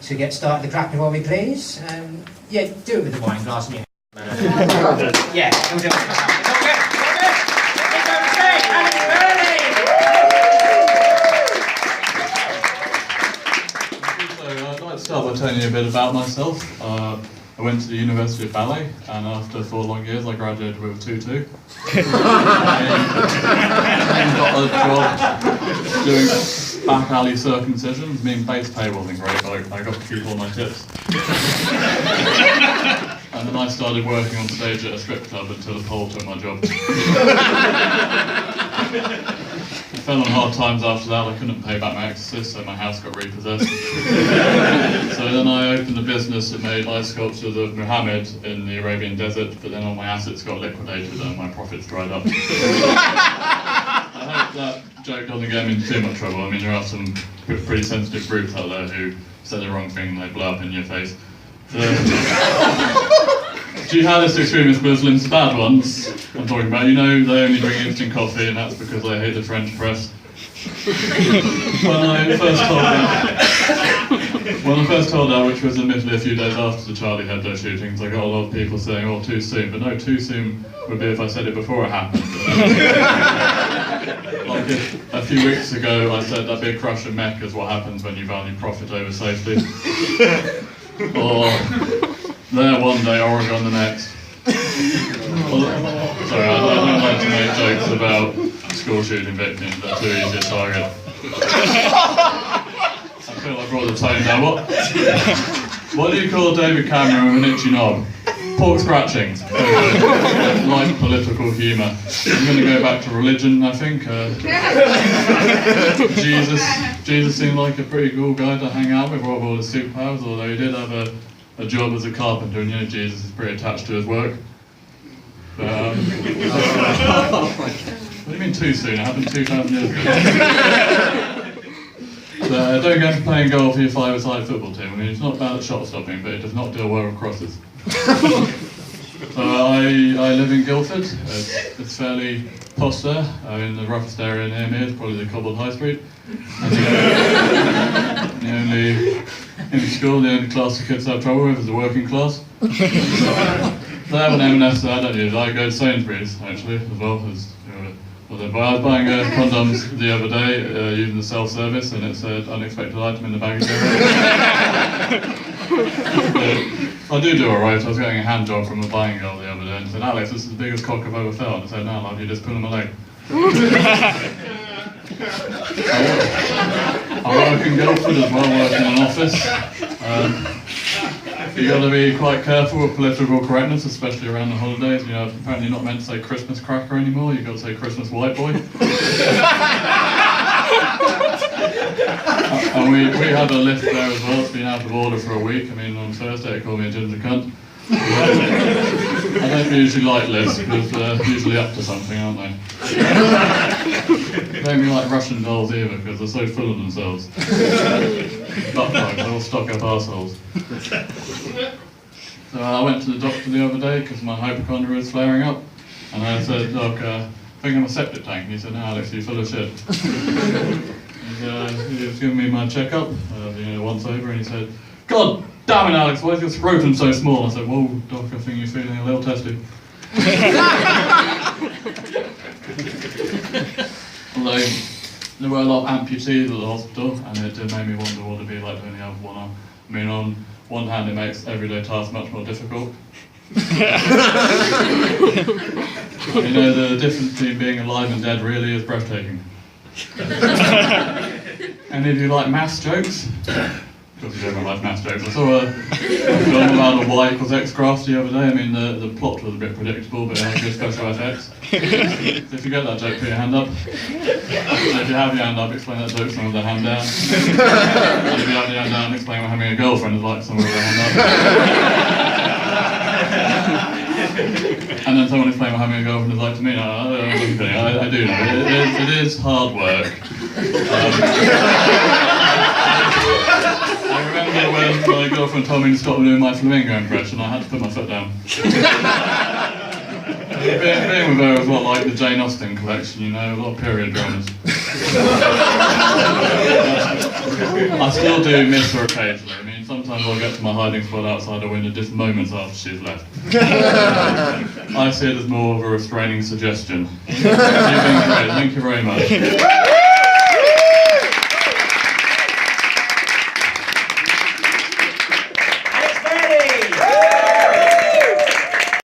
to get started the crack before we please. Yeah, do it with the wine glass in your hand. Yeah, we'll do it. It's all good. It's on stage, Alex Burley. So I'd like to start by telling you a bit about myself. I went to the University of Ballet, and after 4 long years I graduated with a 2-2. I got a job doing back alley circumcisions. Base pay wasn't great, but I got to keep all my tips. And then I started working on stage at a strip club until a pole took my job. I fell on hard times after that. I couldn't pay back my exorcist, so my house got repossessed. So then I opened a business that made ice sculptures of Muhammad in the Arabian desert, but then all my assets got liquidated and my profits dried up. I hope that joke doesn't get me into too much trouble. I mean, there are some pretty sensitive groups out there who say the wrong thing and they blow up in your face. Jihadist extremist Muslims, the bad ones I'm talking about, you know, they only drink instant coffee and that's because they hate the French press. When I first told that, which was admittedly a few days after the Charlie Hebdo shootings, I got a lot of people saying, oh, too soon, but no, too soon would be if I said it before it happened. Like a few weeks ago I said that big crush in Mecca is what happens when you value profit over safety. Or there one day, Oregon the next. Sorry, I don't like to make jokes about school shooting victims, they're too easy to target. I feel I brought the tone down. What do you call David Cameron with an itchy knob? Pork scratching. Like political humour. I'm going to go back to religion, I think. Jesus seemed like a pretty cool guy to hang out with, all his superpowers, although he did have a job as a carpenter, and you know Jesus is pretty attached to his work. But, what do you mean too soon? It happened 2,000 years ago. Don't go into playing golf for your 5-a-side football team. I mean, it's not bad at shot stopping, but it does not deal well with crosses. So I live in Guildford. It's fairly posh there. In the roughest area near me is probably the cobbled High Street. And the only class of kids I have trouble with is the working class. So I have an M&S that I don't use. I go to Sainsbury's actually as well. But I was buying condoms the other day using the self-service, and it said unexpected item in the baggage area. I do alright. I was getting a hand job from a buying girl the other day and said, Alex, this is the biggest cock I've ever felt. And I said, no love, you just pull on my leg. I work in Guildford as well, working in an office. You've got to be quite careful with political correctness, especially around the holidays. You know, apparently you're not meant to say Christmas cracker anymore, you've got to say Christmas white boy. And we had a lift there as well. It's been out of order for a week. I mean, on Thursday they called me a ginger cunt. I don't usually like lifts because they're usually up to something, aren't they? They don't be like Russian dolls either because they're so full of themselves. Butt plugs, they all stuck up arseholes. So I went to the doctor the other day because my hypochondria was flaring up. And I said, Doc, I think I'm a septic tank. And he said, no, Alex, you're full of shit. He was giving me my checkup, once over, and he said, God damn it, Alex, why is your scrotum so small? I said, whoa, Doc, I think you're feeling a little testy. Although there were a lot of amputees at the hospital, and it did make me wonder what it'd be like to only have one arm. I mean, on one hand, it makes everyday tasks much more difficult. You know, the difference between being alive and dead really is breathtaking. Any of you like maths jokes? Because you don't like maths jokes. I saw a film about a y equals x graph the other day. I mean, the plot was a bit predictable, but it had good special effects. So if you get that joke, put your hand up. So if you have your hand up, explain that joke, someone with their hand down. And if you have your hand down, explain what having a girlfriend is like, someone with their hand up. And then someone explain what having a girlfriend is like to me. I do know. It is hard work. I remember when my girlfriend told me to stop doing my flamingo impression, I had to put my foot down. Being with her was a lot like the Jane Austen collection, you know, a lot of period dramas. I still do miss her occasionally. I mean, sometimes I'll get to my hiding spot outside a window just moments after she's left. I see it as more of a restraining suggestion. You've been great, thank you very much.